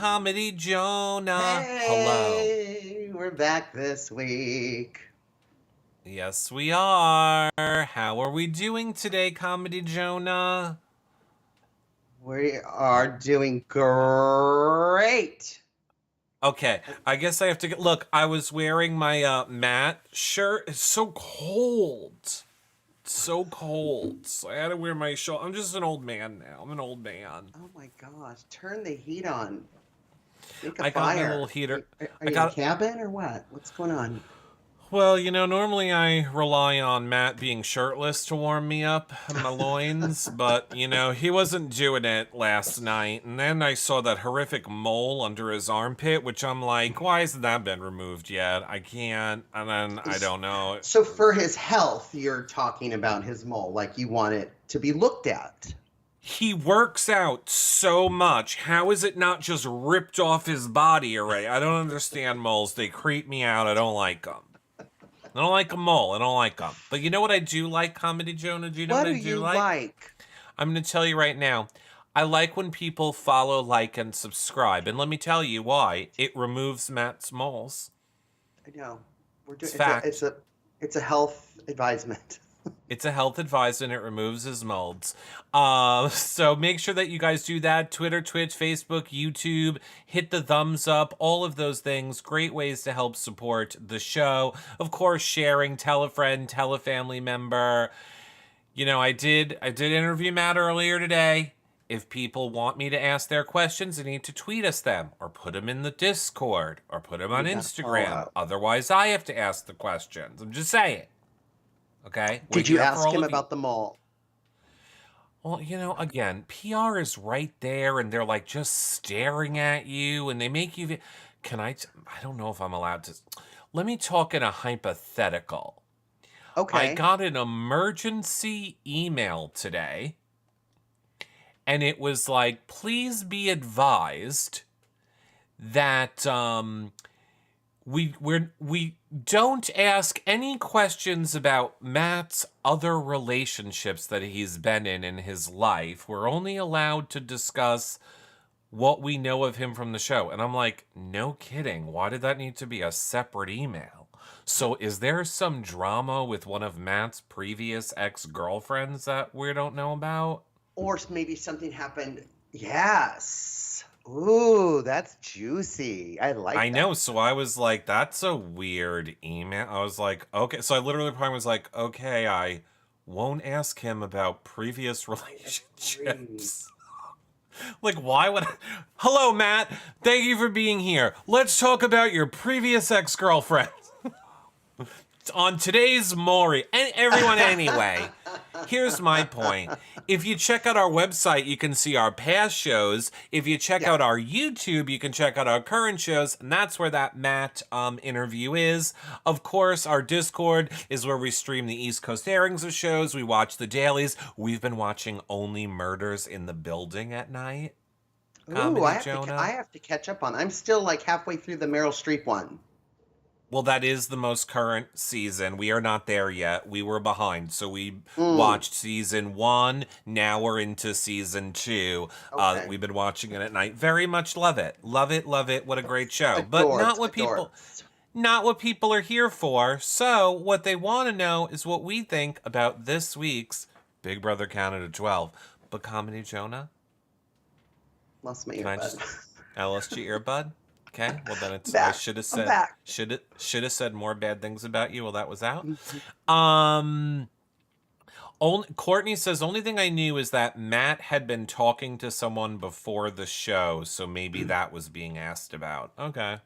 Comedy Jonah. Hello. Hey, we're back this week. Yes, we are. How are we doing today, Comedy Jonah? We are doing great. Okay, I guess I have to get. Look, I was wearing my Matt shirt. It's so cold. So cold. So I had to wear my shirt. I'm just an old man now. I'm an old man. Oh my gosh, turn the heat on. Make a I got my little fire. heater. Are I you in a got. cabin or what? What's going on? Well, normally I rely on Matt being shirtless to warm me up in my loins, but, he wasn't doing it last night. And then I saw that horrific mole under his armpit, which I'm like, why hasn't that been removed yet? I can't. And then I don't know. So for his health, you're talking about his mole, like you want it to be looked at. He works out so much. How is it not just ripped off his body already? I don't understand moles. They creep me out. I don't like them. I don't like a mole. I don't like them. But you know what I do like, Comedy Jonah? Do you know What what do I do you like? like? I'm going to tell you right now. I like when people follow, like, and subscribe. And let me tell you why. It removes Matt's moles. I know. We're doing It's fact. It's a health advisement. It's a health advisor and it removes his molds. So make sure that you guys do that. Twitter, Twitch, Facebook, YouTube. Hit the thumbs up. All of those things. Great ways to help support the show. Of course, sharing. Tell a friend. Tell a family member. I did interview Matt earlier today. If people want me to ask their questions, they need to tweet us them or put them in the Discord or put them on Instagram. Otherwise, I have to ask the questions. I'm just saying. Okay? Did you ask him about the mole? Well, again, PR is right there and they're like just staring at you and they make you. I don't know if I'm allowed to. Let me talk in a hypothetical. Okay. I got an emergency email today and it was like, please be advised that we don't ask any questions about Matt's other relationships that he's been in his life. We're only allowed to discuss what we know of him from the show. And I'm like, no kidding. Why did that need to be a separate email? So is there some drama with one of Matt's previous ex-girlfriends that we don't know about? Or maybe something happened. Yes. Ooh, that's juicy. I like that. I know. So I was like, that's a weird email. I was like, okay. So I literally probably was like, okay, I won't ask him about previous relationships. Like, why would I? Hello, Matt. Thank you for being here. Let's talk about your previous ex-girlfriend. On today's Maury. And everyone, anyway. Here's my point. If you check out our website, you can see our past shows. If you check out our YouTube, you can check out our current shows. And that's where that Matt interview is. Of course, our Discord is where we stream the East Coast airings of shows. We watch the dailies. We've been watching Only Murders in the Building at night. Ooh, I have to catch up on. I'm still like halfway through the Meryl Streep one. Well, that is the most current season. We are not there yet. We were behind. So we watched season 1. Now we're into season 2. Okay. We've been watching it at night. Very much love it. Love it, love it. What a great show. But not what people are here for. So what they want to know is what we think about this week's Big Brother Canada 12. But Comedy Jonah? Lost my earbud. LSG earbud? Okay, well then I should have said more bad things about you while that was out. Courtney says only thing I knew is that Matt had been talking to someone before the show, so maybe that was being asked about. Okay.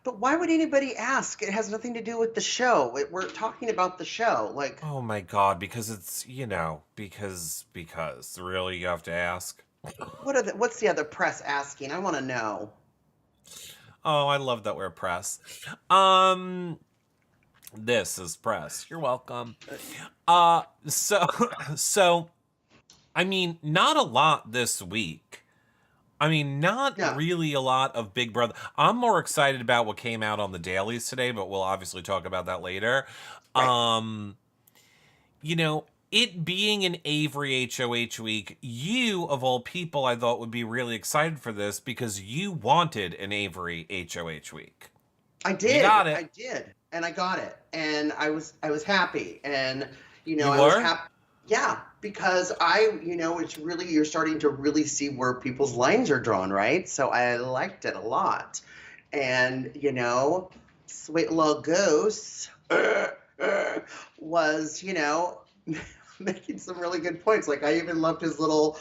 But why would anybody ask? It has nothing to do with the show. We're talking about the show. Like, oh my god, because it's because really you have to ask. What's the other press asking? I want to know. Oh, I love that we're press. This is press. You're welcome. So, I mean, not a lot this week. I mean, not really a lot of Big Brother. I'm more excited about what came out on the dailies today, but we'll obviously talk about that later. Right. it being an Avery HOH week, you, of all people, I thought would be really excited for this because you wanted an Avery HOH week. I You got did. it. I did. And I got it. And I was happy. And You I was were? happy. Yeah, because it's really you're starting to really see where people's lines are drawn, right? So I liked it a lot. And, Sweet Little Goose was, making some really good points. Like I even loved his little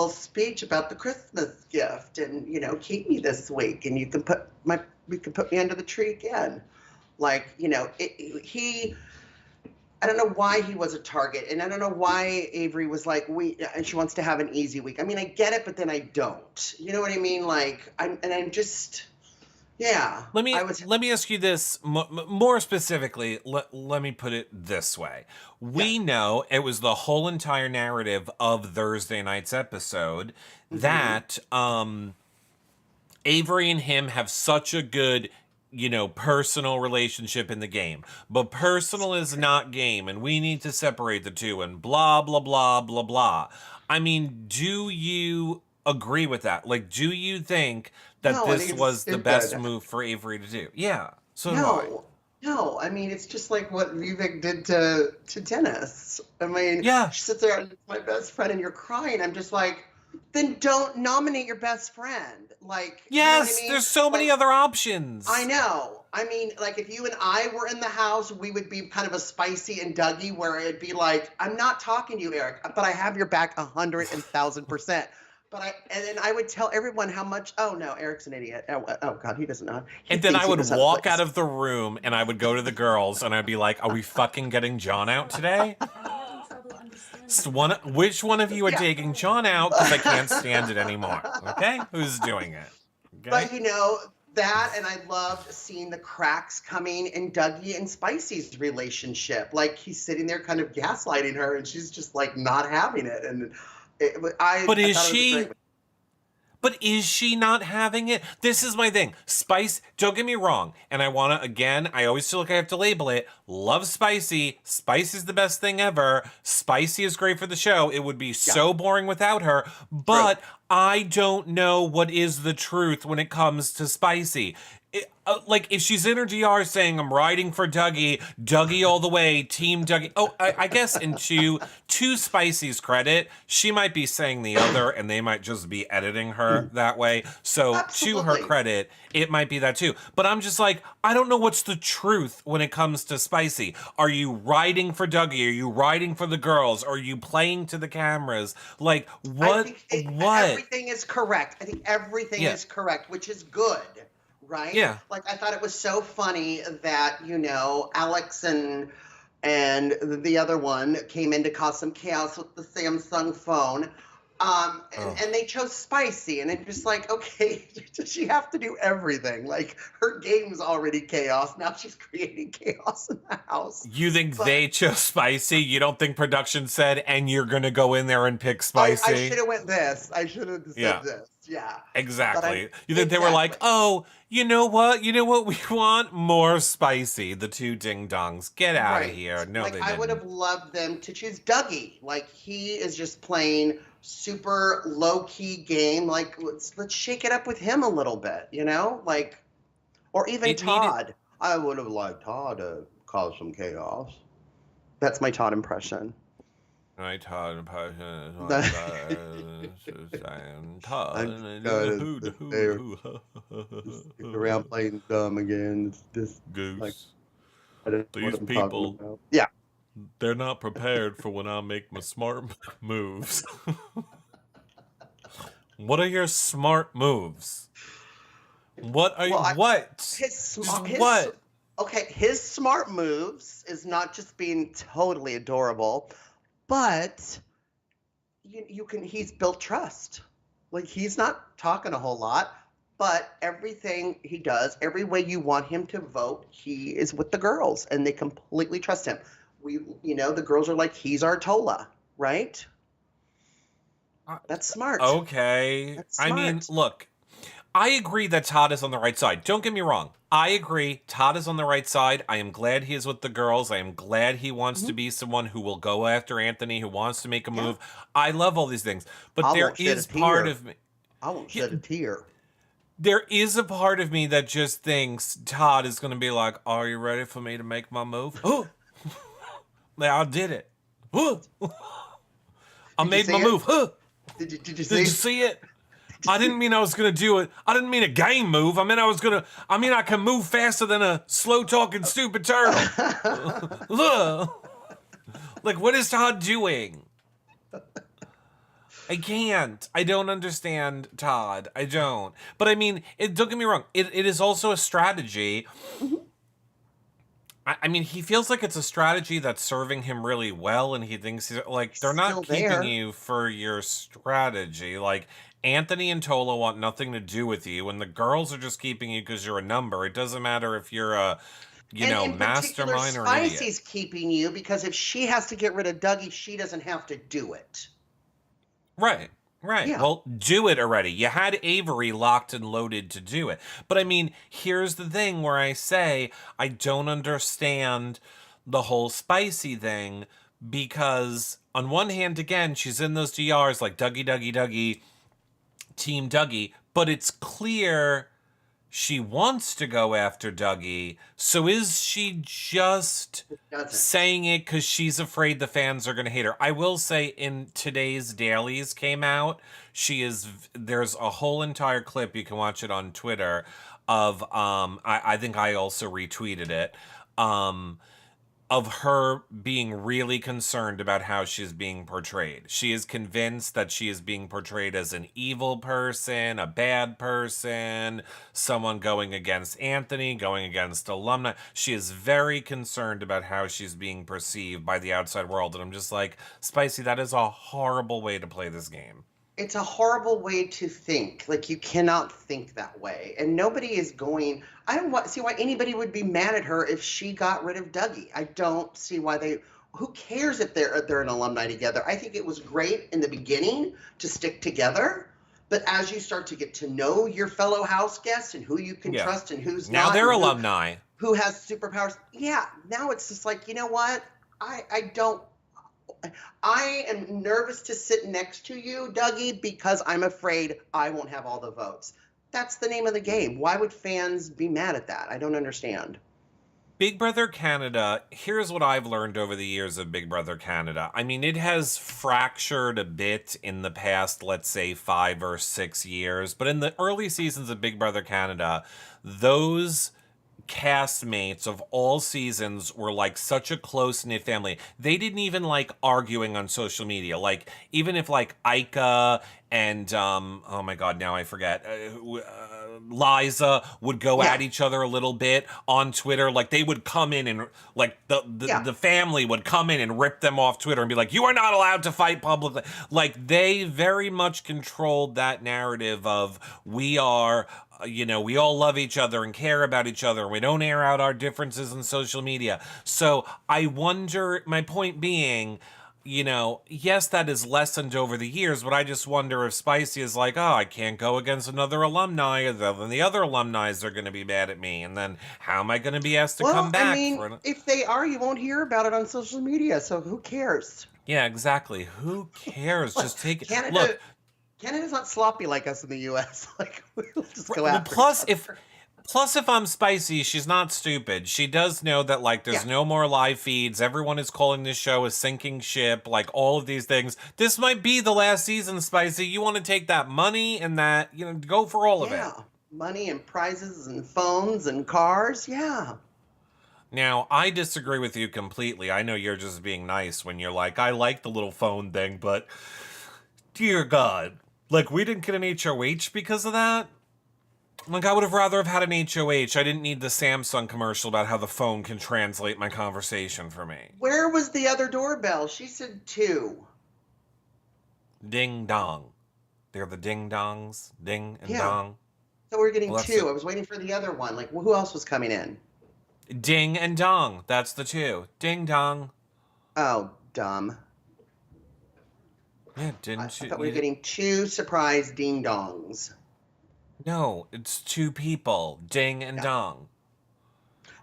speech about the Christmas gift and, keep me this week and you can put me under the tree again. Like, I don't know why he was a target, and I don't know why Avery was like, and she wants to have an easy week. I mean, I get it, but then I don't. You know what I mean? Like, I'm just, yeah. Let me I was, let me ask you this more specifically. Let me put it this way: yeah. we know it was the whole entire narrative of Thursday night's episode Hmm. that Avery and him have such a good, personal relationship in the game. But personal is not game, and we need to separate the two, and blah, blah, blah, blah, blah. I mean, do you agree with that? Like, do you think that No, I think this it's was the best stupid. move for Avery to do? Yeah, so do I. No, no. I mean, it's just like what Vivek did to Dennis. I mean, Yeah. she sits there and it's my best friend, and you're crying. I'm just like, then don't nominate your best friend. Like, you know what I Yes, mean? there's so many Like, other I options. know. I mean, like if you and I were in the house, we would be kind of a Spicy and Dougie, where it'd be like, I'm not talking to you, Eric, but I have your back 100,000%. And then I would tell everyone how much. Oh no, Eric's an idiot. Oh God, he doesn't know. He And then thinks I he would knows how to play. walk out of the room and I would go to the girls and I'd be like, "Are we fucking getting John out today? Which one of you are Yeah. taking John out because I can't stand it anymore? Okay, who's doing it? Okay, But that, and I loved seeing the cracks coming in Dougie and Spicy's relationship. Like he's sitting there kind of gaslighting her, and she's just like not having it. And but I is thought it was a great. she? But is she not having it? This is my thing. Spice, don't get me wrong. And I want to, again, I always feel like I have to label it. Love Spicy. Spice is the best thing ever. Spicy is great for the show. It would be Yeah, so boring without her. true. But I don't know what is the truth when it comes to Spicy. Like if she's in her DR saying I'm riding for Dougie, Dougie all the way, Team Dougie. Oh, I guess to Spicy's credit, she might be saying the other, and they might just be editing her that way. So to her Absolutely. credit, it might be that too. But I'm just like, I don't know what's the truth when it comes to Spicy. Are you riding for Dougie? Are you riding for the girls? Are you playing to the cameras? Like I what? think What? everything is correct. I think everything Yeah, is correct, which is good, right? yeah. Like I thought it was so funny that Alex and the other one came in to cause some chaos with the Samsung phone. And, Oh. and they chose Spicy, and it's just like, okay, does she have to do everything? Like her game's already chaos. Now she's creating chaos in the house. You think But they chose Spicy? You don't think production said, and you're gonna go in there and pick I should Spicy? have went this. I should have said Yeah, this. Yeah. But I'm exactly. You think they were like, exactly. oh, you know what? You know what we want? More Spicy. The two ding dongs. Get out of Right. here. No, Like they I would didn't. have loved them to choose Dougie. Like he is just playing super low key game. Like let's shake it up with him a little bit, Like or even It needed. Todd. I would have liked Todd to cause some chaos. That's my Todd impression. I Todd and Passion. I'm just gonna sit there, just stick around playing dumb again. It's just like Goose. I don't know what These I'm talking people, about. Yeah. they're not prepared for when I make my smart moves. What are your smart moves? What are you, Well, what? his Just smart his what? okay, his smart moves is not just being totally adorable, but you can he's built trust. Like he's not talking a whole lot, but everything he does, every way you want him to vote, he is with the girls and they completely trust him. The girls are like he's our Tola, right? Uh, That's smart. Okay. That's I mean, smart. look, I agree that Todd is on the right side. Don't get me wrong. I agree. Todd is on the right side. I am glad he is with the girls. I am glad he wants to Mhm. be someone who will go after Anthony, who wants to make a Yeah. move. I love all these things. But I there won't shed a is part tear. of me. I won't Yeah, shed a tear. there is a part of me that just thinks Todd is going to be like, "Are you ready for me to make my move?" Oh, I did it. Oh, I Did you made my see it? move. Huh. Did you Did you see? see it? Did you I see? didn't mean I was gonna do it. I didn't mean a game move. I mean I can move faster than a slow talking stupid turtle. Look. Like, what is Todd doing? I can't. I don't understand Todd. I don't. But I mean, don't get me wrong. It is also a strategy. Mhm. I mean, he feels like it's a strategy that's serving him really well, and he thinks like He's they're not still keeping there. you for your strategy. Like Anthony and Tola want nothing to do with you, and the girls are just keeping you because you're a number. It doesn't matter if you're a, And in particular, mastermind or an idiot. Spicy's keeping you because if she has to get rid of Dougie, she doesn't have to do it. Right. Right. Yeah. Well, do it already. You had Avery locked and loaded to do it. But I mean, here's the thing where I say I don't understand the whole spicy thing because on one hand, again, she's in those DRs like Dougie, Dougie, Dougie, Team Dougie, but it's clear she wants to go after Dougie. So is she just Doesn't. saying it because she's afraid the fans are going to hate her? I will say in today's dailies came out, there's a whole entire clip, you can watch it on Twitter, of, I think I also retweeted it, um, of her being really concerned about how she's being portrayed. She is convinced that she is being portrayed as an evil person, a bad person, someone going against Anthony, going against alumni. She is very concerned about how she's being perceived by the outside world. And I'm just like, Spicy, that is a horrible way to play this game. It's a horrible way to think. Like, you cannot think that way. And nobody is going. I don't see why anybody would be mad at her if she got rid of Dougie. I don't see why they. Who cares if they're an alumni together? I think it was great in the beginning to stick together, but as you start to get to know your fellow house guests and who you can Yeah. trust and who's Now not, they're and alumni. who has superpowers, yeah. Now it's just like, you know what? I don't. I am nervous to sit next to you, Dougie, because I'm afraid I won't have all the votes. That's the name of the game. Why would fans be mad at that? I don't understand. Big Brother Canada, here's what I've learned over the years of Big Brother Canada. I mean, it has fractured a bit in the past, let's say, 5 or 6 years. But in the early seasons of Big Brother Canada, those castmates of all seasons were like such a close-knit family. They didn't even like arguing on social media. Like, even if like Ika and oh my god, now I forget, Liza would go Yeah. at each other a little bit on Twitter. Like, they would come in and like Yeah. the family would come in and rip them off Twitter and be like, you are not allowed to fight publicly. Like, they very much controlled that narrative of we are, we all love each other and care about each other, and we don't air out our differences in social media. So I wonder, my point being, yes, that is lessened over the years, but I just wonder if Spicy is like, oh, I can't go against another alumni, then the other alumni are going to be mad at me, and then how am I going to be asked to Well, come back? I mean, if they are, you won't hear about it on social media, so who cares? Yeah, exactly. Who cares? Just take it. Canada, Look, Canada's not sloppy like us in the U.S. Like, we'll just go well, after plus each other. if I'm Spicy, she's not stupid. She does know that, like, there's Yeah. no more live feeds. Everyone is calling this show a sinking ship, like, all of these things. This might be the last season, Spicy. You want to take that money and that, go for all of it. Yeah. Money and prizes and phones and cars. Yeah. Now, I disagree with you completely. I know you're just being nice when you're like, I like the little phone thing, but dear God, like, we didn't get an HOH because of that? Like, I would have rather have had an HOH. I didn't need the Samsung commercial about how the phone can translate my conversation for me. Where was the other doorbell? She said 2. Ding dong. They're the ding dongs. Ding and Yeah. dong. So we're getting Well, that's 2. it. I was waiting for the other one. Like, who else was coming in? Ding and dong. That's the 2. Ding dong. Oh, dumb. Yeah, I didn't you? thought we were getting 2 surprise ding dongs. No, it's two people, Ding and Yeah. Dong.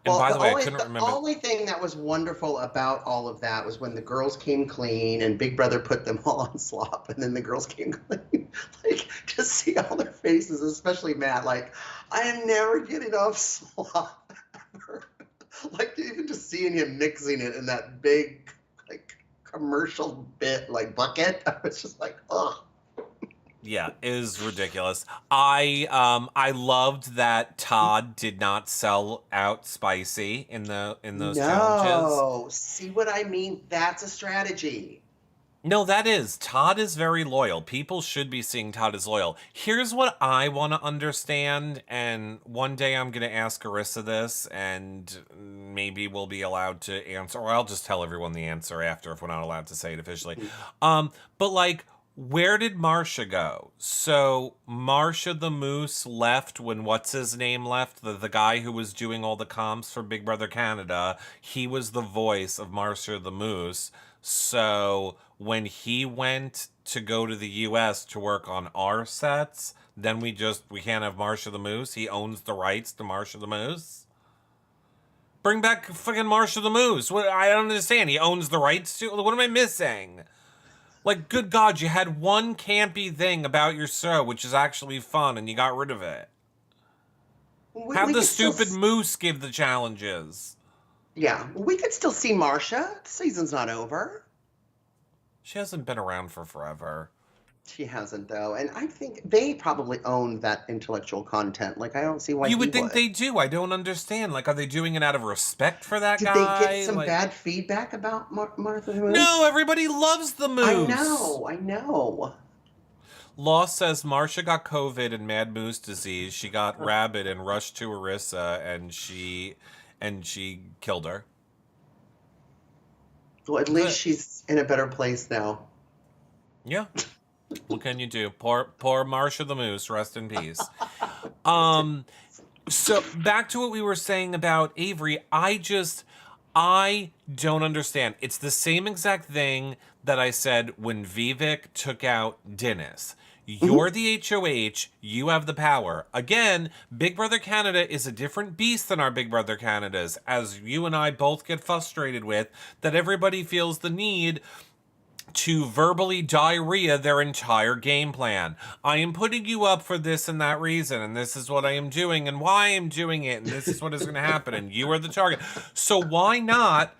And Well, by the the way, I only couldn't the remember. only thing that was wonderful about all of that was when the girls came clean and Big Brother put them all on slop, and then the girls came clean. Like to see all their faces, especially Matt. Like, I am never getting off slop ever. Like even just seeing him mixing it in that big like commercial bit like bucket, I was just like, oh. Yeah, it is ridiculous. I loved that Todd did not sell out Spicy in those challenges. No, see what I mean? That's a strategy. No, that is. Todd is very loyal. People should be seeing Todd as loyal. Here's what I want to understand, and one day I'm going to ask Carissa this, and maybe we'll be allowed to answer, or I'll just tell everyone the answer after if we're not allowed to say it officially. But like, where did Marsha go? So Marsha the Moose left when what's his name left? The guy who was doing all the comps for Big Brother Canada. He was the voice of Marsha the Moose. So when he went to go to the US to work on our sets, then we can't have Marsha the Moose. He owns the rights to Marsha the Moose. Bring back fucking Marsha the Moose. What, I don't understand. He owns the rights to. What am I missing? Like, good God, you had one campy thing about your show, which is actually fun, and you got rid of it. Have We the could still, stupid moose give the challenges. yeah, we could still see Marsha. The season's not over. She hasn't been around for forever. She hasn't though, and I think they probably own that intellectual content. Like I don't see why You he would think would. they do. I don't understand. Like, are they doing it out of respect for that Did they get guy? some Like, bad feedback about Martha no, Moose? everybody loves the I moose. know, I know. Law says Marsha got COVID and Mad Moose disease. She got rabid and rushed to Arissa, and she killed her. Well, at That's least it. she's in a better place now. Yeah. What can you do? Poor Marsha the Moose. Rest in peace. Ridiculous. So back to what we were saying about Avery. I don't understand. It's the same exact thing that I said when Vivek took out Dennis. Mhm. You're the HOH, you have the power. Again, Big Brother Canada is a different beast than our Big Brother Canadas, as you and I both get frustrated with, that everybody feels the need to verbally diarrhea their entire game plan. I am putting you up for this and that reason, and this is what I am doing, and why I am doing it, and this is what is going to happen, and you are the target. So why not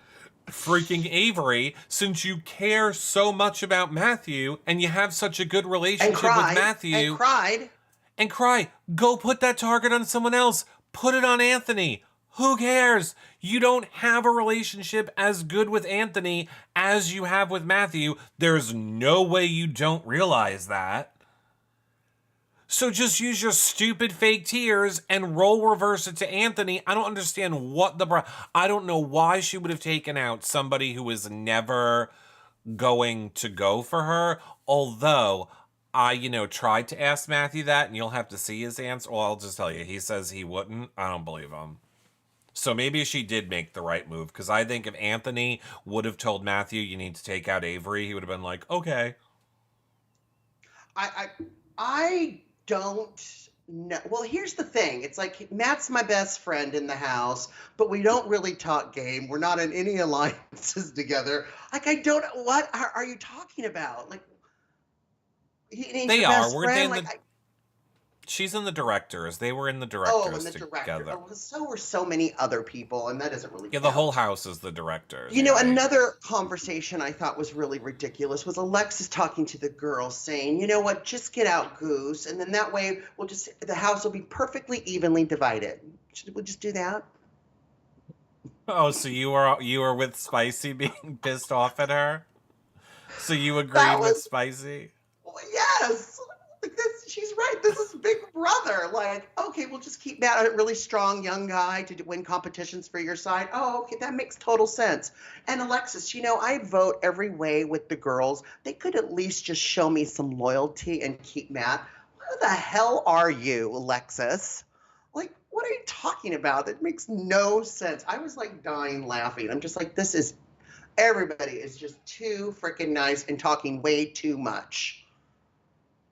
freaking Avery, since you care so much about Matthew, and you have such a good And relationship with cried and Matthew, cried. and cry, go put that target on someone else. Put it on Anthony. Who cares? You don't have a relationship as good with Anthony as you have with Matthew. There's no way you don't realize that. So just use your stupid fake tears and roll reverse it to Anthony. I don't understand what I don't know why she would have taken out somebody who was never going to go for her. Although I, tried to ask Matthew that, and you'll have to see his answer. Well, I'll just tell you, he says he wouldn't. I don't believe him. So maybe she did make the right move, because I think if Anthony would have told Matthew you need to take out Avery, he would have been like, okay. I I don't know. Well, here's the thing. It's like Matt's my best friend in the house, but we don't really talk game. We're not in any alliances together. Like I don't. What are you talking about? Like he's They your are. best Were they friend. in the? She's in the directors. They were in the Oh, and directors the director. together. Oh, so were so many other people, and that doesn't really Yeah, the whole count. house is the directors. You Yeah, know, I agree. another conversation I thought was really ridiculous was Alexis talking to the girls saying, you know what, just get out, Goose. And then that way the house will be perfectly evenly divided. Should we just do that? Oh, so you were with Spicy being pissed off at her? So you That agreed with was, Spicy? yes. Like this, she's right. This is Big Brother. Like, okay, we'll just keep Matt a really strong young guy to win competitions for your side. Oh, okay, that makes total sense. And Alexis, I vote every way with the girls. They could at least just show me some loyalty and keep Matt. Who the hell are you, Alexis? Like, what are you talking about? That makes no sense. I was like dying laughing. I'm just like, everybody is just too freaking nice and talking way too much.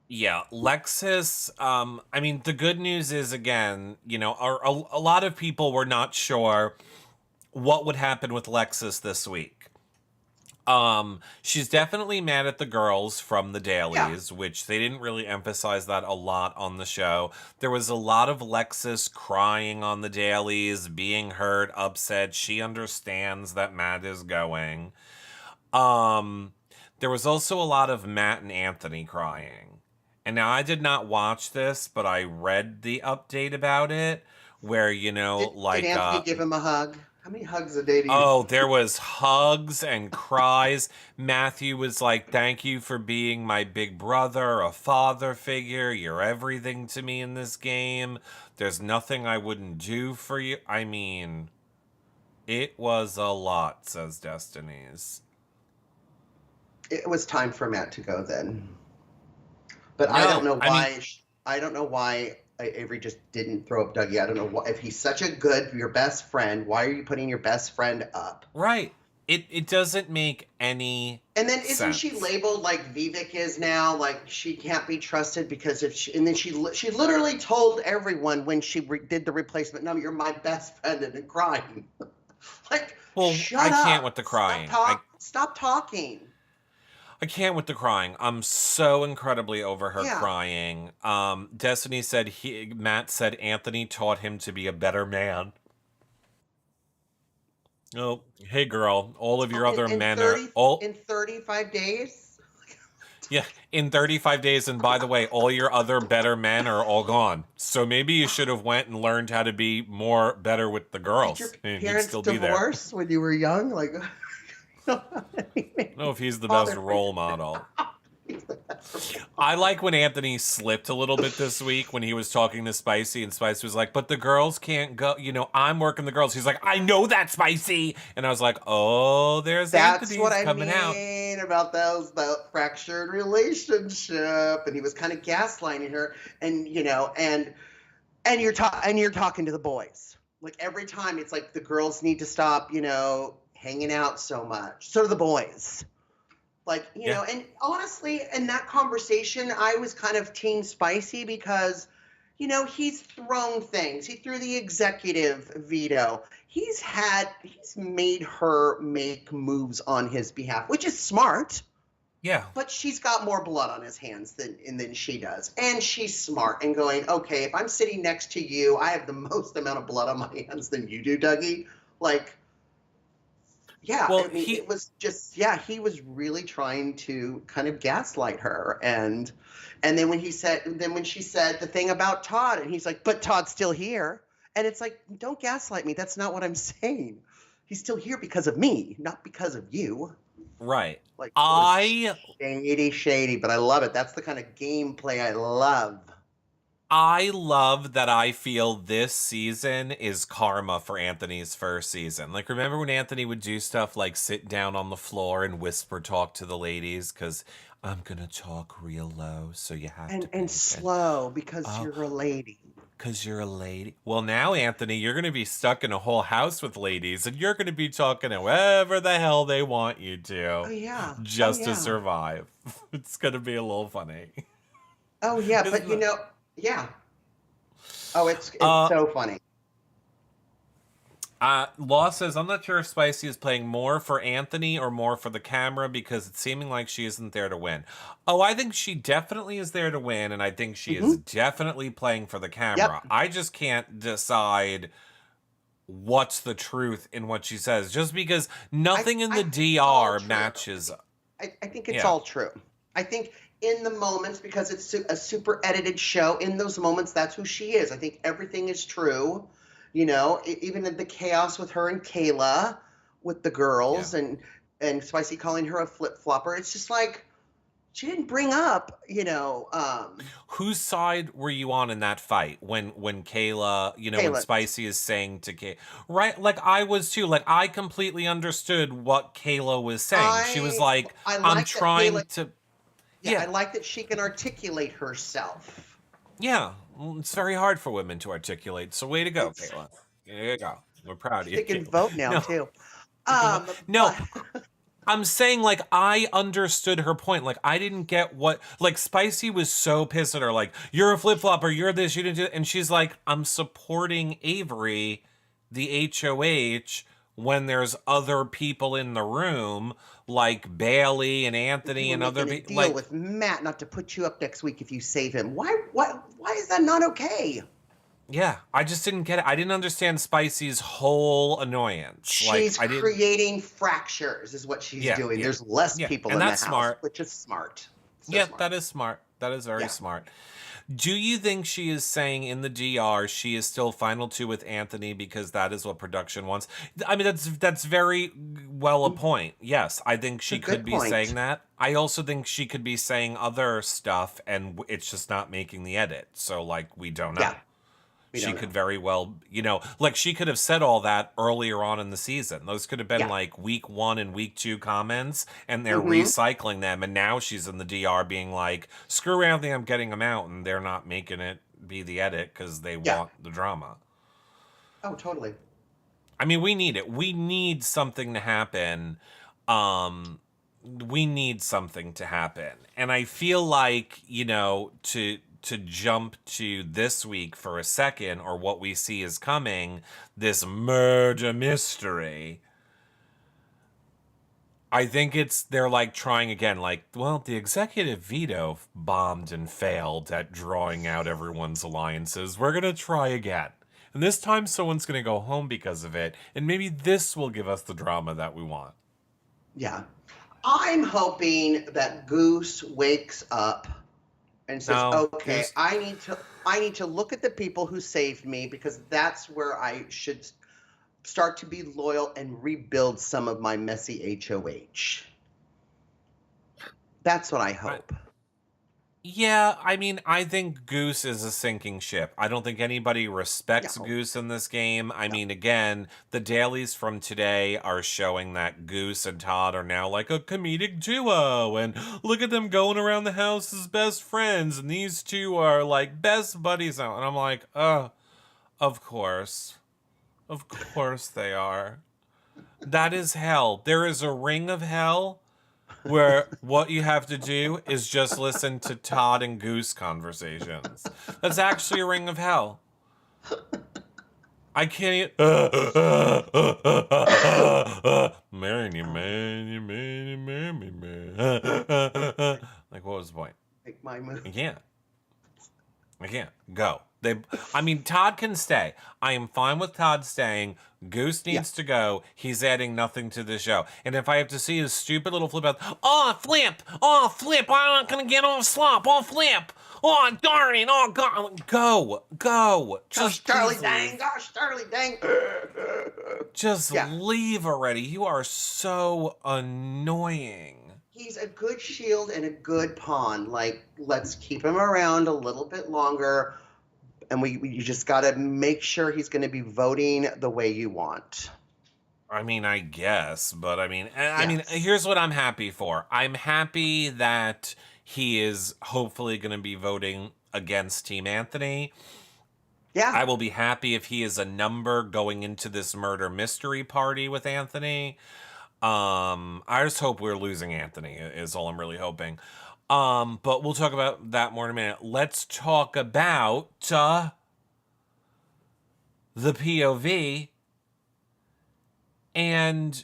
Yeah, Lexus. I mean, the good news is, again, a lot of people were not sure what would happen with Lexus this week. She's definitely mad at the girls from the Yeah. dailies, which they didn't really emphasize that a lot on the show. There was a lot of Lexus crying on the dailies, being hurt, upset. She understands that Matt is going. Um, there was also a lot of Matt and Anthony crying. And now I did not watch this, but I read the update about it where, Did Anthony give him a hug? How many hugs a day do you? oh, there was hugs and cries. Matthew was like, "Thank you for being my big brother, a father figure. You're everything to me in this game. There's nothing I wouldn't do for you." I mean, it was a lot, says Destinies. It was time for Matt to go then. But I don't No, know I mean, why. I don't know why Avery just didn't throw up Dougie. I don't know why. If he's such a good, your best friend, why are you putting your best friend up? right. It doesn't make any And then isn't she sense. labeled like Vivek is now? Like she can't be trusted because if she, and then she literally told everyone when she did the replacement, "No, you're my best friend," and then crying. Like, Well, I shut can't up. with the crying. Stop talking. I can't with the crying. I'm so incredibly over her Yeah. crying. Destiny said Matt said Anthony taught him to be a better man. Oh, hey girl, all of your other men are all In 35 days. yeah, in 35 days, and by the way, all your other better men are all gone. So maybe you should have went and learned how to be more better with the Did your girls. And he'd parents still be there. divorce when you were young? Like, I don't know if he's the best father role model. I like when Anthony slipped a little bit this week when he was talking to Spicy, and Spicy was like, "But the girls can't go. I'm working the girls." He's like, "I know that, Spicy," and I was like, "Oh, there's That's what Anthony's I coming out." mean about that fractured relationship, and he was kind of gaslighting her, and you're talking to the boys. Like every time, it's like the girls need to stop, hanging out so much. So do the boys. Like, Yeah, and honestly, in that conversation, I was kind of team Spicy because, he's thrown things. He threw the executive veto. He's made her make moves on his behalf, which is smart, yeah, but she's got more blood on his hands than she does. And she's smart and going, okay, if I'm sitting next to you, I have the most amount of blood on my hands than you do, Dougie. Like, yeah, well, I mean, it was just, yeah, he was really trying to kind of gaslight her. And then when she said the thing about Todd, and he's like, but Todd's still here. And it's like, don't gaslight me. That's not what I'm saying. He's still here because of me, not because of you. right. Like, it was I shady, but I love it. That's the kind of gameplay I love. I love that I feel this season is karma for Anthony's first season. Like, remember when Anthony would do stuff like sit down on the floor and whisper talk to the ladies? Because I'm going to talk real low, so you have to pay And attention. slow because Oh, you're a lady. because you're a lady. Well, now, Anthony, you're going to be stuck in a whole house with ladies, and you're going to be talking however the hell they want you Oh to yeah. Oh just to yeah. survive. It's going to be a little funny. Oh yeah, but Isn't it? yeah. Oh, it's Uh, so funny. Law says, I'm not sure if Spicy is playing more for Anthony or more for the camera because it's seeming like she isn't there to win. Oh, I think she definitely is there to win, and I think she is Hmm. definitely playing for the Yep. camera. I just can't decide what's the truth in what she says, just because nothing in I the think it's all DR true. matches. I think it's Yeah. all true. I think in the moments, because it's a super edited show, in those moments, that's who she is. I think everything is true. Even in the chaos with her and Kayla, with the Yeah. girls, and Spicy calling her a flip flopper. It's just like she didn't bring up, Whose side were you on in that fight when Kayla, when Kayla. Spicy is saying to Kay, right? Like I was too. Like I completely understood what Kayla was saying. She was I like, I "I'm like that trying Kayla. to." Yeah, I Yeah, like that she can articulate herself. yeah. Well, it's very hard for women to articulate. So way to go, It's Kayla. There you go. We're proud of you, She can Kayla. vote now No, too. you can. But No, I'm saying, like, I understood her point. Like, I didn't get what, like, Spicy was so pissed at her, like, you're a flip-flopper, you're this, you didn't do it. And she's like, I'm supporting Avery, the HOH, when there's other people in the room, like Bailey and Anthony You were and other making a people. deal Like, with Matt not to put you up next week if you save him. Why is that not okay? yeah, I just didn't get it. I didn't understand Spicy's whole annoyance. She's Like, I didn't. creating fractures, is what she's Yeah, doing. yeah, There's less yeah. people And in the that's house, smart. which is smart. So Yeah, smart. that is smart. That is very Yeah. smart. Do you think she is saying in the DR she is still final two with Anthony because that is what production wants? I mean, that's very well a point. Yes, I think she a could good be point. saying that. I also think she could be saying other stuff and it's just not making the edit. So, like, we don't know. Yeah. We She don't could know. very well, like she could have said all that earlier on in the season. Those could have been Yeah. like week 1 and week 2 comments, and they're Mhm. recycling them. And now she's in the DR being like, screw Anthony, I'm getting him out. And they're not making it be the edit because they Yeah. want the drama. Oh, totally. I mean, we need it. We need something to happen. We need something to happen. And I feel like, to jump to this week for a second, or what we see is coming, this murder mystery. I think they're like trying again, like, well, the executive veto bombed and failed at drawing out everyone's alliances. We're going to try again. And this time someone's going to go home because of it. And maybe this will give us the drama that we want. Yeah. I'm hoping that Goose wakes up and says, No, okay, Goose- I need to look at the people who saved me, because that's where I should start to be loyal and rebuild some of my messy HOH. That's what I hope. Yeah, I mean, I think Goose is a sinking ship. I don't think anybody respects No. Goose in this game. I mean, again, the dailies from today are showing that Goose and Todd are now like a comedic duo, and look at them going around the house as best friends, and these two are like best buddies now. And I'm like, oh, of course. Of course they are. That is hell. There is a ring of hell where what you have to do is just listen to Todd and Goose conversations. That's actually a ring of hell. I can't marry me, marry me. Like, what was the point? Make my move. I can't. Go. Todd can stay. I am fine with Todd staying. Goose needs to go. He's adding nothing to the show. And if I have to see his stupid little flip out, flip, I'm not gonna get off slop, flip, darn it, God, go. Gosh, Charlie, dang, gosh, Charlie, dang. Just Yeah. leave already. You are so annoying. He's a good shield and a good pawn. Like, let's keep him around a little bit longer. And you just got to make sure he's going to be voting the way you want. I mean, I guess, but I mean, Yes. here's what I'm happy for. I'm happy that he is hopefully going to be voting against Team Anthony. Yeah. I will be happy if he is a number going into this murder mystery party with Anthony. I just hope we're losing Anthony is all I'm really hoping. But we'll talk about that more in a minute. Let's talk about the POV. And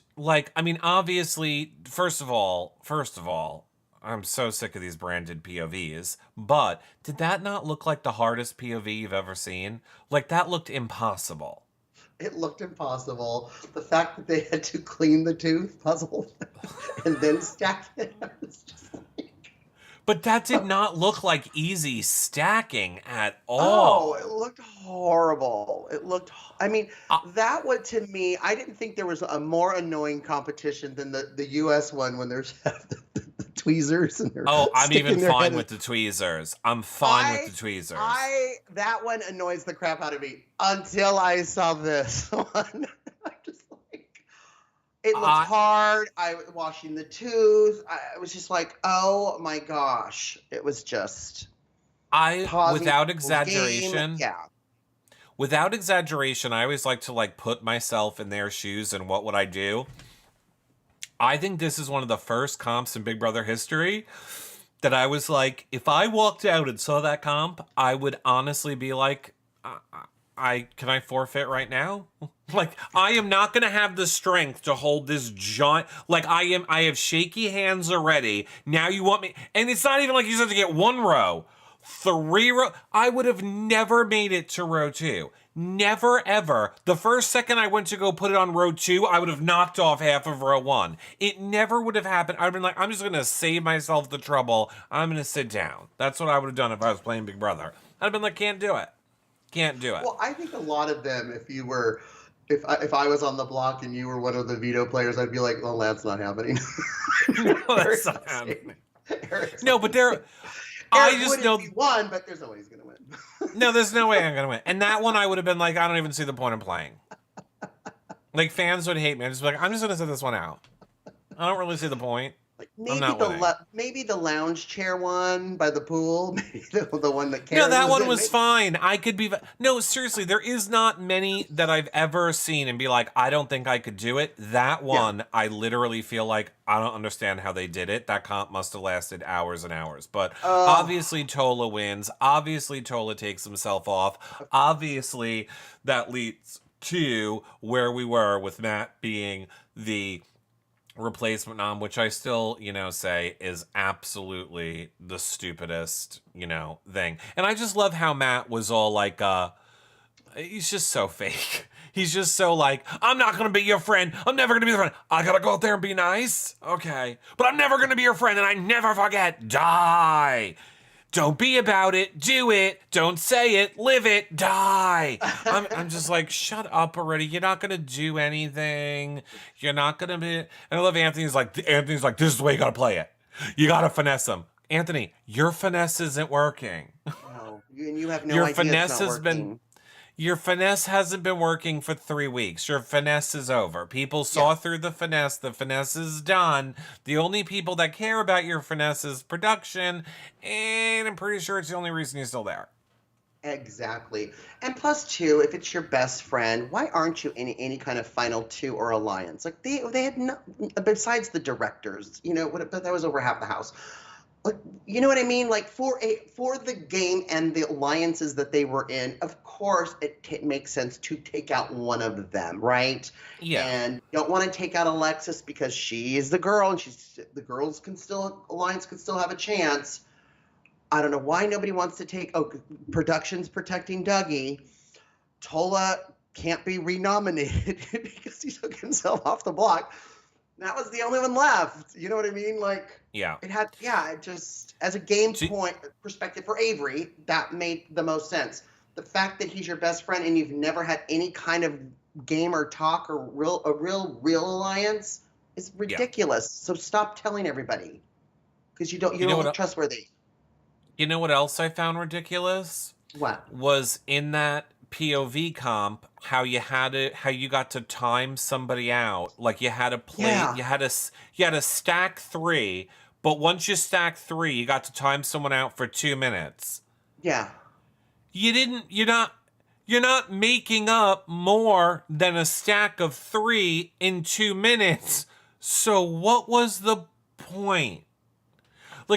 obviously, first of all, I'm so sick of these branded POVs, but did that not look like the hardest POV you've ever seen? Like, that looked impossible. It looked impossible. The fact that they had to clean the tooth puzzle and then stack it, I was just like... But that did not look like easy stacking at all. Oh, it looked horrible. That one, to me, I didn't think there was a more annoying competition than the US one, when there's the tweezers and they're I'm sticking even their fine head with the tweezers. I'm fine with the tweezers. That one annoys the crap out of me until I saw this one. I'm just like, it looked hard. I was washing the tooth. I was just like, oh my gosh. It was just without exaggeration. Yeah. Without exaggeration, I always like to put myself in their shoes and what would I do? I think this is one of the first comps in Big Brother history that I was like, if I walked out and saw that comp, I would honestly be like, I can I forfeit right now? Like, I am not gonna have the strength to hold this giant. Like, I have shaky hands already. Now you want me, and it's not even like you just have to get 1 row, 3 row. I would have never made it to row 2. Never ever. The first second I went to go put it on row 2, I would have knocked off half of row 1. It never would have happened. I'd been like, I'm just gonna save myself the trouble. I'm gonna sit down. That's what I would have done if I was playing Big Brother. I'd have been like, can't do it. Can't do it. Well, I think a lot of them, if I was on the block and you were one of the veto players, I'd be like, well, that's not happening. No, that's not happening. No, but I just know he won, but there's no way he's gonna win. No, there's no way I'm gonna win. And that one I would have been like, I don't even see the point of playing. Like, fans would hate me. I'd just be like, I'm just gonna sit this one out. I don't really see the point. Like maybe the lounge chair one by the pool, maybe the one that Karen No, that one was maybe. fine. I could be. No, seriously, there is not many that I've ever seen and be like, I don't think I could do it. That one, I literally feel like I don't understand how they did it. That comp must have lasted hours and hours. But obviously, Tola wins. Obviously, Tola takes himself off. Obviously, that leads to where we were with Matt being the replacement nom, which I still, say is absolutely the stupidest, thing. And I just love how Matt was all like, he's just so fake. He's just so like, I'm not going to be your friend. I'm never going to be your friend. I got to go out there and be nice. Okay. But I'm never going to be your friend, and I never forget. Die. Don't be about it. Do it. Don't say it. Live it. Die. I'm just like, shut up already. You're not going to do anything. You're not going to be. And I love Anthony's like, this is the way you got to play it. You got to finesse them. Anthony, your finesse isn't working. No, you have no Your idea finesse it's not has working. been. Your finesse hasn't been working for 3 weeks. Your finesse is over. People saw through the finesse. The finesse is done. The only people that care about your finesse is production, and I'm pretty sure it's the only reason you're still there. Exactly. And plus, too, if it's your best friend, why aren't you in any kind of final 2 or alliance? Like they had no, besides the directors, but that was over half the house. Like, you know what I mean? Like for the game and the alliances that they were in, of course it makes sense to take out one of them, right? Yeah. And you don't want to take out Alexis because she is the girl, and alliance can still have a chance. I don't know why nobody wants to take. Production's protecting Dougie. Tola can't be renominated because he took himself off the block. That was the only one left. You know what I mean? Like, yeah, it just, as a game point perspective for Avery, that made the most sense. The fact that he's your best friend and you've never had any kind of game or talk or a real alliance is ridiculous. So stop telling everybody because you don't look trustworthy. You know what else I found ridiculous? What? Was in that POV comp how you got to time somebody out. Like you had to play, you had to stack 3, but once you stack 3, you got to time someone out for 2 minutes. Yeah. You're not making up more than a stack of 3 in 2 minutes. So what was the point?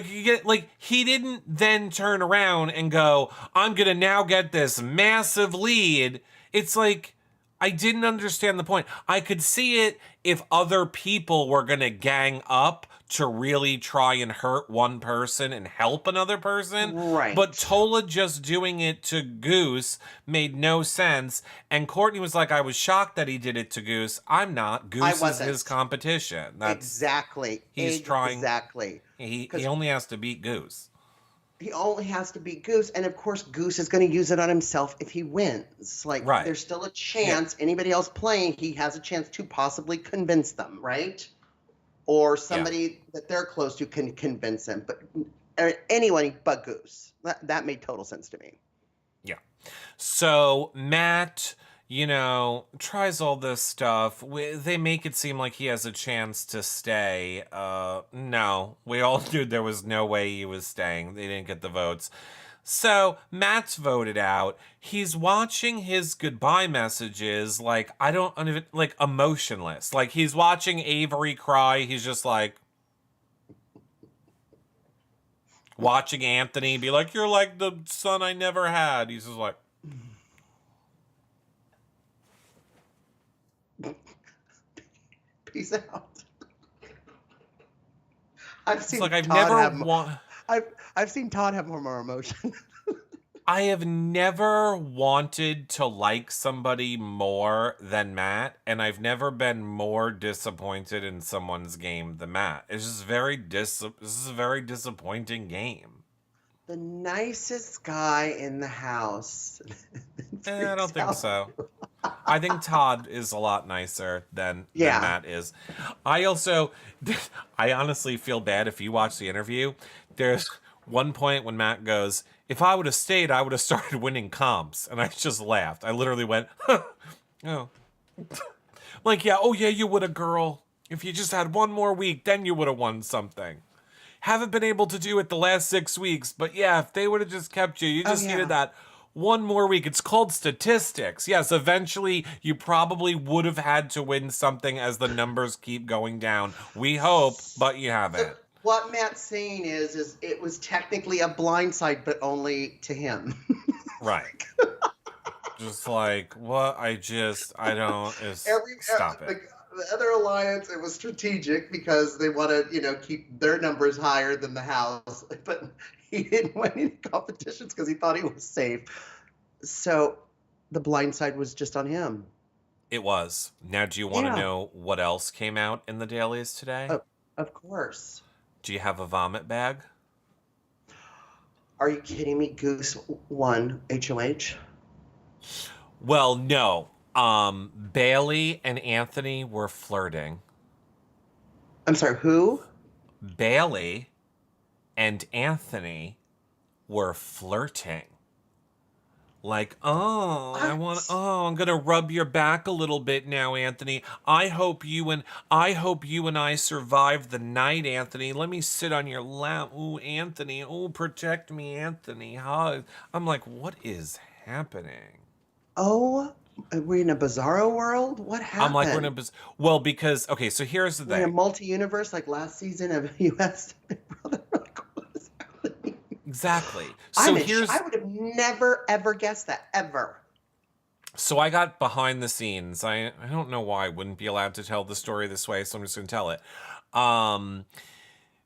He didn't then turn around and go, I'm going to now get this massive lead. It's like, I didn't understand the point. I could see it if other people were going to gang up to really try and hurt one person and help another person. Right. But Tola just doing it to Goose made no sense. And Courtney was like, I was shocked that he did it to Goose. I'm not. Goose is his competition. Exactly. He's trying. Exactly. He only has to beat Goose. He only has to beat Goose, and of course Goose is going to use it on himself if he wins. There's still a chance. Anybody else playing, he has a chance to possibly convince them, right? Or somebody that they're close to can convince him. But anyone but Goose. That made total sense to me. Yeah. So Matt, tries all this stuff. They make it seem like he has a chance to stay. No, we all knew there was no way he was staying. They didn't get the votes. So Matt's voted out. He's watching his goodbye messages like I don't even like emotionless. Like he's watching Avery cry. He's just like watching Anthony be like, "You're like the son I never had." He's just like, Peace out. I've it's seen like I've Todd never have want. I've seen Todd have more emotion. I have never wanted to like somebody more than Matt, and I've never been more disappointed in someone's game than Matt. It's just this is a very disappointing game. The nicest guy in the house. I don't think so. I think Todd is a lot nicer than Yeah. Matt is. I honestly feel bad if you watch the interview. There's one point when Matt goes, "If I would have stayed, I would have started winning comps." And I just laughed. I literally went, oh. Like, yeah, oh yeah, you would have, girl. If you just had one more week, then you would have won something. Haven't been able to do it the last 6 weeks, but yeah, if they would have just kept you, you just needed that one more week. It's called statistics. Yes, eventually you probably would have had to win something as the numbers keep going down. We hope, but you haven't. What Matt's saying is it was technically a blindside, but only to him. Right. Just like, what? I don't. Stop it. The other alliance, it was strategic because they want to, keep their numbers higher than the house. But he didn't win any competitions because he thought he was safe. So the blindside was just on him. It was. Now, do you want to know what else came out in the dailies today? Of course. Do you have a vomit bag? Are you kidding me? Goose won HOH? Well, no. Bailey and Anthony were flirting. I'm sorry, who? Bailey and Anthony were flirting. Like, I'm gonna rub your back a little bit now, Anthony. I hope you and I survive the night, Anthony. Let me sit on your lap. Ooh, Anthony. Ooh, protect me, Anthony. Hug. I'm like, what is happening? Oh, are we in a bizarro world? What happened? I'm like, we're in a well, because okay, so here's the thing. We're in a multi-universe like last season of US Big Brother. Exactly. So I would have never ever guessed that ever. So I got behind the scenes. I don't know why I wouldn't be allowed to tell the story this way, so I'm just going to tell it.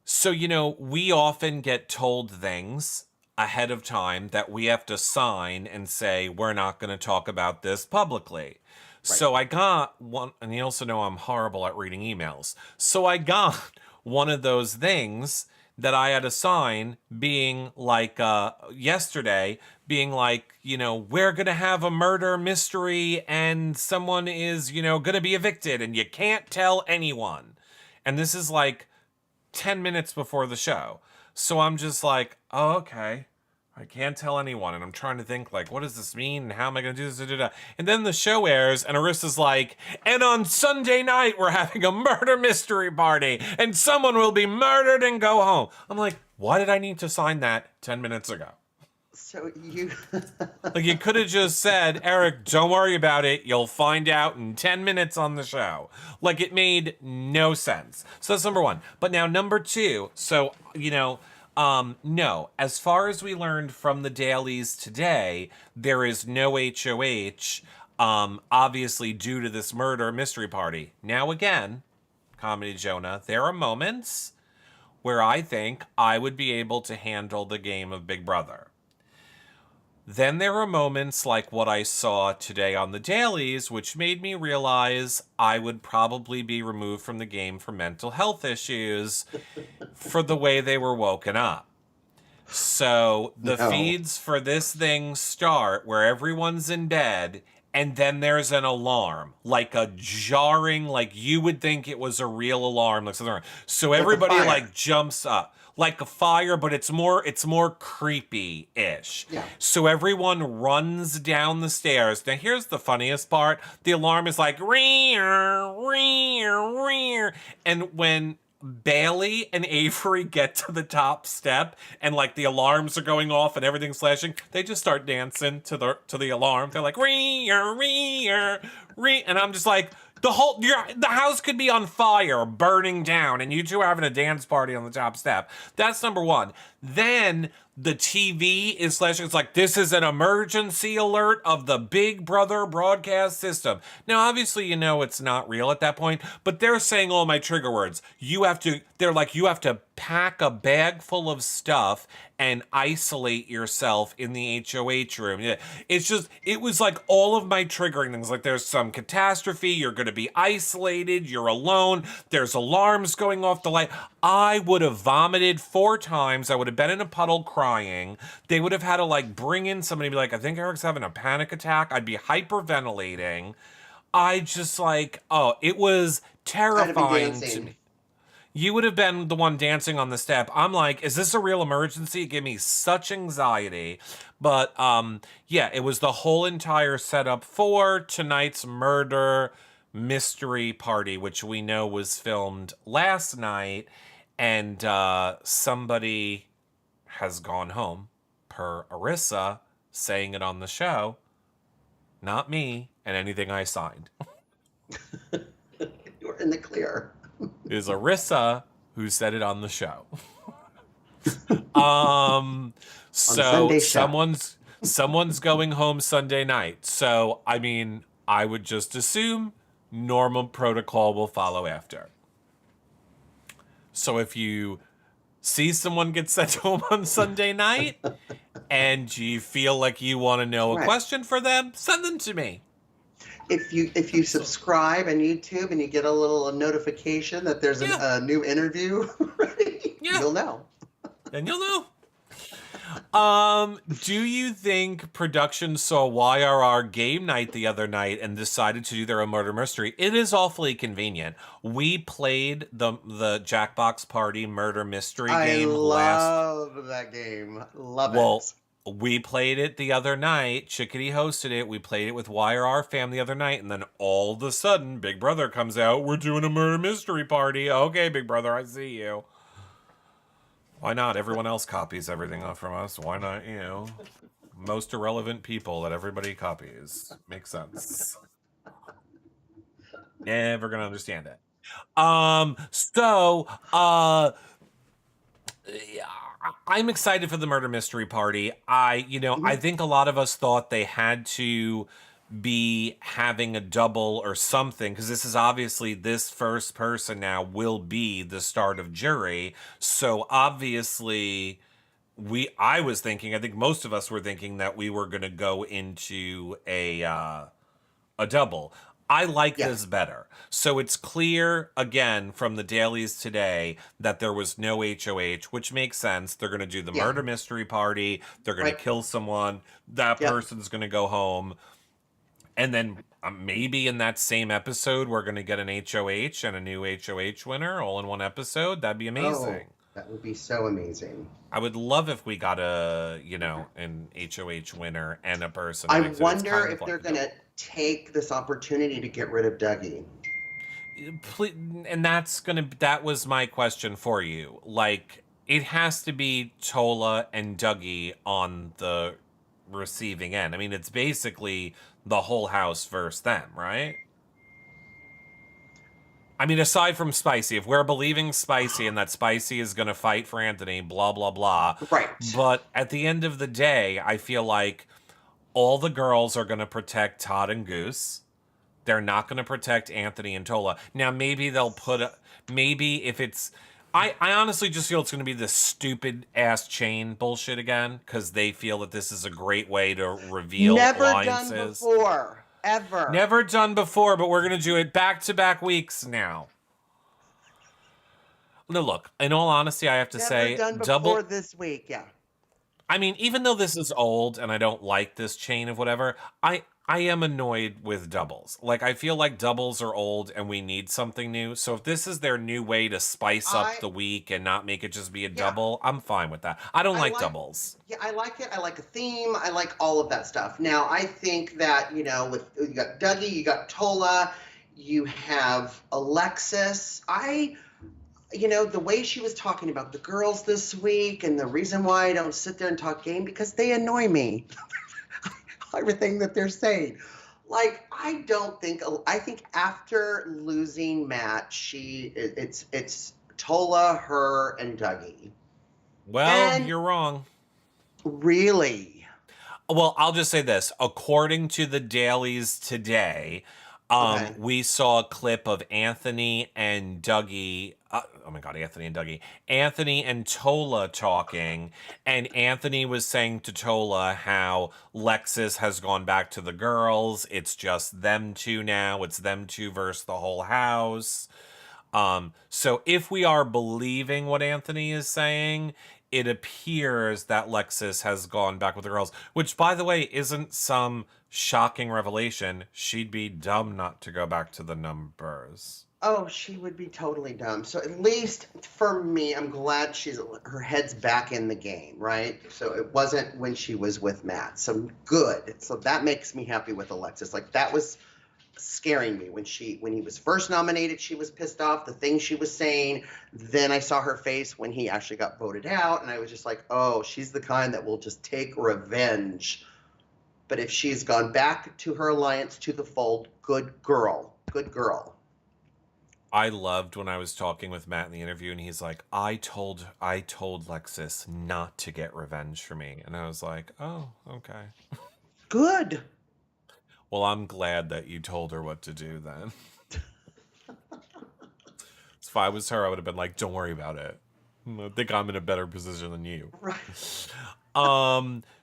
So we often get told things ahead of time that we have to sign and say we're not going to talk about this publicly. Right. So I got one, and you also know I'm horrible at reading emails. So I got one of those things that I had to sign being like yesterday, being like, we're going to have a murder mystery and someone is, going to be evicted and you can't tell anyone. And this is like 10 minutes before the show. So I'm just like, oh, okay. I can't tell anyone. And I'm trying to think, like, what does this mean? And how am I going to do this? And then the show airs, and Arissa's like, and on Sunday night, we're having a murder mystery party, and someone will be murdered and go home. I'm like, why did I need to sign that 10 minutes ago? So you... Like, you could have just said, Eric, don't worry about it. You'll find out in 10 minutes on the show. Like, it made no sense. So that's number one. But now number two, so, no, as far as we learned from the dailies today, there is no HOH, obviously due to this murder mystery party. Now again, Comedy Jonah, there are moments where I think I would be able to handle the game of Big Brother. Then there are moments like what I saw today on the dailies, which made me realize I would probably be removed from the game for mental health issues for the way they were woken up. So the feeds for this thing start where everyone's in bed and then there's an alarm, like a jarring, like you would think it was a real alarm, like something. So everybody like jumps up. Like a fire, but it's more creepy-ish. Yeah. So everyone runs down the stairs. Now here's the funniest part. The alarm is like, rear, rear, rear. And when Bailey and Avery get to the top step and like the alarms are going off and everything's flashing, they just start dancing to the alarm. They're like ree ree, and I'm just like, the house could be on fire, burning down, and you two are having a dance party on the top step. That's number one. Then the TV is flashing. It's like, this is an emergency alert of the Big Brother broadcast system. Now, obviously, you know it's not real at that point, but they're saying all my trigger words. They're like, you have to pack a bag full of stuff and isolate yourself in the HOH room. Yeah, it was like all of my triggering things. Like, there's some catastrophe, you're going to be isolated, you're alone, there's alarms going off the light. I would have vomited 4 times. I would have been in a puddle crying. They would have had to like bring in somebody and be like, I think Eric's having a panic attack. I'd be hyperventilating. I just like, oh, it was terrifying to me. You would have been the one dancing on the step. I'm like, is this a real emergency? It gave me such anxiety. But yeah, it was the whole entire setup for tonight's murder mystery party, which we know was filmed last night. And somebody has gone home, per Arissa saying it on the show. Not me and anything I signed. You're in the clear. It is Arissa who said it on the show. So someone's going home Sunday night. So I mean, I would just assume normal protocol will follow after. So if you see someone get sent home on Sunday night and you feel like you want to know a question for them, send them to me. If you subscribe on YouTube and you get a little notification that there's a new interview ready, you'll know. Then you'll know. Do you think production saw YRR game night the other night and decided to do their own murder mystery? It is awfully convenient. We played the Jackbox Party murder mystery game. I love that game. Love it. We played it the other night. Chickadee hosted it. We played it with YRR fam the other night. And then all of a sudden, Big Brother comes out. We're doing a murder mystery party. Okay, Big Brother, I see you. Why not? Everyone else copies everything off from us. Why not you? Most irrelevant people that everybody copies. Makes sense. Never gonna understand it. I'm excited for the murder mystery party. I think a lot of us thought they had to be having a double or something, because this is obviously, this first person now will be the start of jury. So obviously I think most of us were thinking that we were going to go into a double. I like this better. So it's clear, again, from the dailies today that there was no HOH, which makes sense. They're going to do the murder mystery party. They're going to kill someone. That person's going to go home. And then maybe in that same episode, we're going to get an HOH and a new HOH winner all in one episode. That'd be amazing. Oh, that would be so amazing. I would love if we got an HOH winner and a person. I wonder if they're going to take this opportunity to get rid of Dougie. And that was my question for you. Like, it has to be Tola and Dougie on the receiving end. I mean, it's basically the whole house versus them, right? I mean, aside from Spicy, if we're believing Spicy and that Spicy is going to fight for Anthony, blah, blah, blah. Right. But at the end of the day, I feel like all the girls are going to protect Todd and Goose. They're not going to protect Anthony and Tola. Now, maybe they'll maybe if it's... I honestly just feel it's going to be this stupid-ass chain bullshit again, because they feel that this is a great way to reveal alliances. Never done before. Ever. Never done before, but we're going to do it back-to-back weeks now. No, look, in all honesty, I have to say... Never done before this week, yeah. I mean, even though this is old and I don't like this chain of whatever, I am annoyed with doubles. Like, I feel like doubles are old and we need something new. So if this is their new way to spice up the week and not make it just be a double, I'm fine with that. I don't like doubles. Yeah, I like it. I like a theme. I like all of that stuff. Now, I think that, you got Dougie, you got Tola, you have Alexis. the way she was talking about the girls this week and the reason why I don't sit there and talk game because they annoy me. Everything that they're saying. Like, I think after losing Matt, it's Tola, her, and Dougie. Well, And you're wrong. really, Well, I'll just say this. According to the dailies today, okay. we saw a clip of Anthony and Dougie. Oh my God, Anthony and Dougie. Anthony and Tola talking, and Anthony was saying to Tola how Lexus has gone back to the girls. It's just them two now. It's them two versus the whole house. So if we are believing what Anthony is saying, it appears that Lexus has gone back with the girls, which, by the way, isn't some shocking revelation. She'd be dumb not to go back to the numbers. Oh, she would be totally dumb. So at least for me, I'm glad her head's back in the game, right? So it wasn't when she was with Matt. So good. So that makes me happy with Alexis. Like that was scaring me when he was first nominated. She was pissed off the things she was saying. Then I saw her face when he actually got voted out, and I was just like, oh, she's the kind that will just take revenge. But if she's gone back to her alliance, to the fold, good girl. I loved when I was talking with Matt in the interview, and he's like, I told Lexus not to get revenge for me. And I was like, oh, okay. Good. Well, I'm glad that you told her what to do then. If I was her, I would have been like, don't worry about it. I think I'm in a better position than you. Right.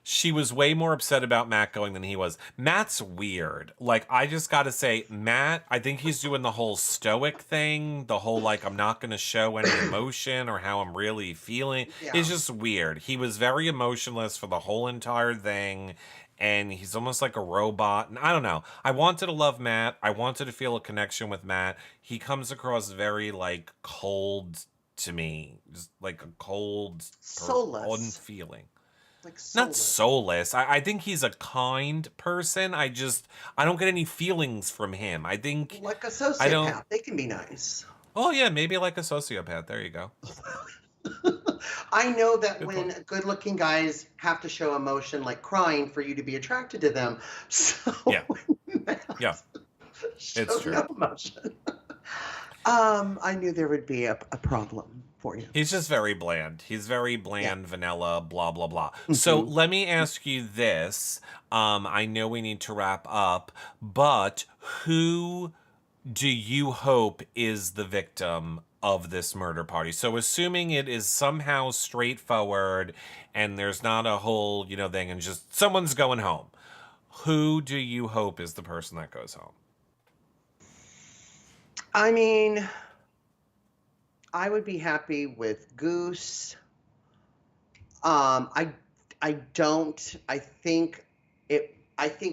She was way more upset about Matt going than he was. Matt's weird. Like, I just gotta say, Matt, I think he's doing the whole stoic thing, the whole, like, I'm not gonna show any emotion or how I'm really feeling. Yeah. It's just weird. He was very emotionless for the whole entire thing, and he's almost like a robot. And I don't know. I wanted to love Matt. I wanted to feel a connection with Matt. He comes across very, like, cold to me. Just like a cold, soulless unfeeling. Like soulless. Not soulless. I think he's a kind person. I don't get any feelings from him. I think like a sociopath. They can be nice. Oh yeah, maybe like a sociopath. There you go. I know that when good-looking guys have to show emotion, like crying, for you to be attracted to them. So yeah, it's true. No emotion. I knew there would be a problem for you. He's just very bland. He's very bland, vanilla, blah, blah, blah. So let me ask you this. I know we need to wrap up, but who do you hope is the victim of this murder party? So assuming it is somehow straightforward and there's not a whole, thing and just someone's going home, who do you hope is the person that goes home? I mean, I would be happy with Goose. I think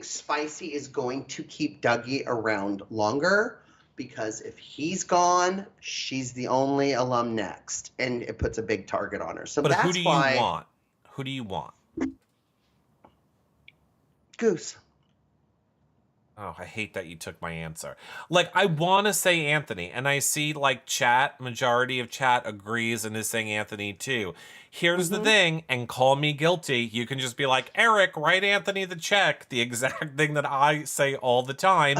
Spicy is going to keep Dougie around longer because if he's gone, she's the only alum next, and it puts a big target on her. So but that's who do you want? Who do you want? Goose. Oh, I hate that you took my answer. Like, I want to say Anthony, and I see, like, majority of chat agrees and is saying Anthony, too. Here's the thing, and call me guilty. You can just be like, Eric, write Anthony the check. The exact thing that I say all the time.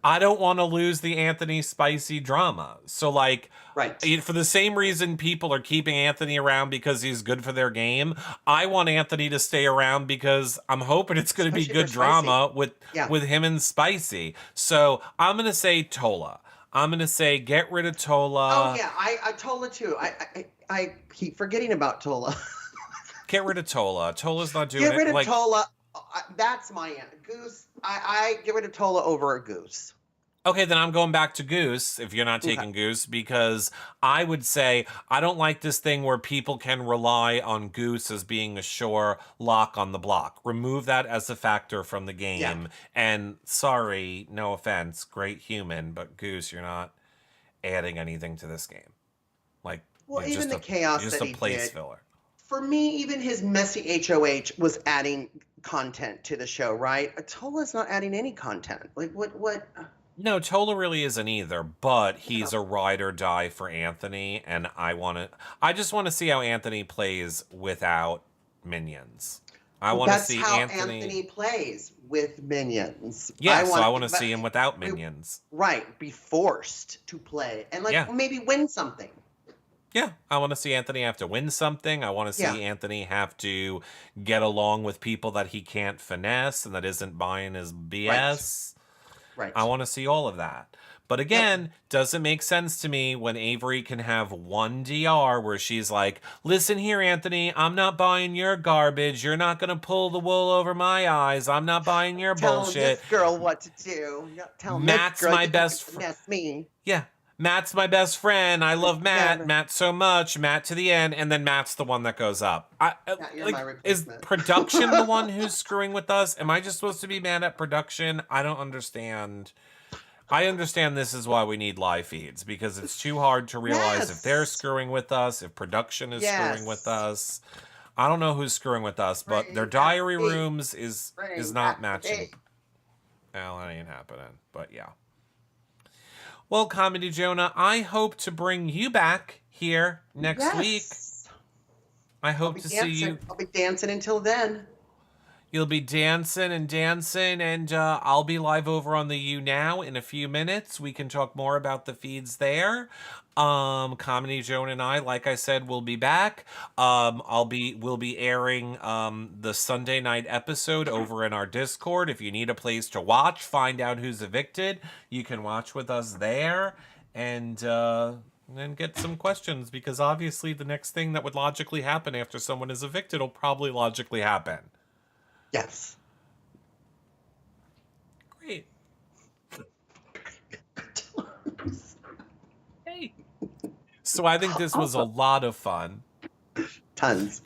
I don't want to lose the Anthony Spicy drama. So, like, right. For the same reason people are keeping Anthony around because he's good for their game, I want Anthony to stay around because I'm hoping it's going to be good drama with him and Spicy. So I'm going to say Tola. I'm going to say get rid of Tola. Oh, yeah, I Tola too. I keep forgetting about Tola. Get rid of Tola. Tola's not doing it. Get rid of Tola. That's my end. Goose. I get rid of Tola over a Goose. Okay, then I'm going back to Goose, if you're not taking Goose, because I would say I don't like this thing where people can rely on Goose as being a sure lock on the block. Remove that as a factor from the game. Yeah. And sorry, no offense, great human, but Goose, you're not adding anything to this game. Like, well, even the chaos just that a place filler. For me, even his messy HOH was adding content to the show, right? Tola's not adding any content. Like, what? No, Tola really isn't either, but No. he's a ride or die for Anthony, and I just want to see how Anthony plays without minions. I Well, want to that's see how Anthony. Anthony plays with minions. Yeah, I so I want, want to but see him without minions. right, be forced to play and Yeah. like maybe win something. Yeah, I want to see Anthony have to win something. I want to Yeah, see Anthony have to get along with people that he can't finesse and that isn't buying his right, BS. I right. want to see all of that. But Yep. again, doesn't make sense to me when Avery can have one DR where she's like, listen here, Anthony, I'm not buying your garbage. You're not going to pull the wool over my eyes. I'm not buying your Telling this bullshit. girl what to do. Yep, telling this Matt's girl my you best can friend. finesse me. Yeah. Matt's my best friend. I love Matt. Yeah, Matt so much. Matt to the end, and then Matt's the one that goes up. you're my Like, is replacement. production the one who's screwing with us? Am I just supposed to be mad at production? I don't understand. I understand this is why we need live feeds because it's too hard to realize if they're Yes. screwing with us, if production is screwing with Yes. us. I don't know who's screwing with us, but their Bring back diary the beat. rooms is Bring not back the matching. beat. Well, that ain't happening. But yeah. Well, Comedy Jonah, I hope to bring you back here next week. Yes. I I'll hope be to dancing. see you. I'll be dancing until then. You'll be dancing and dancing, and I'll be live over on the You Now in a few minutes. We can talk more about the feeds there. Comedy Joan and I, like I said, will be back. We'll be airing the Sunday night episode over in our Discord. If you need a place to watch, find out who's evicted, you can watch with us there, and get some questions because obviously the next thing that would logically happen after someone is evicted will probably logically happen. Yes. Great. Hey. So I think this was a lot of fun. Tons.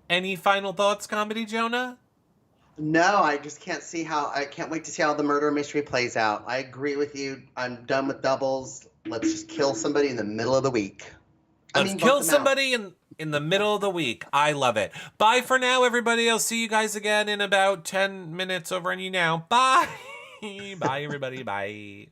Any final thoughts, Comedy Jonah? No, I just can't see how. I can't wait to see how the murder mystery plays out. I agree with you. I'm done with doubles. Let's just kill somebody in the middle of the week. Let's kill somebody in the middle of the week. I love it. Bye for now, everybody. I'll see you guys again in about 10 minutes over on You Now. Bye. Bye, everybody. Bye.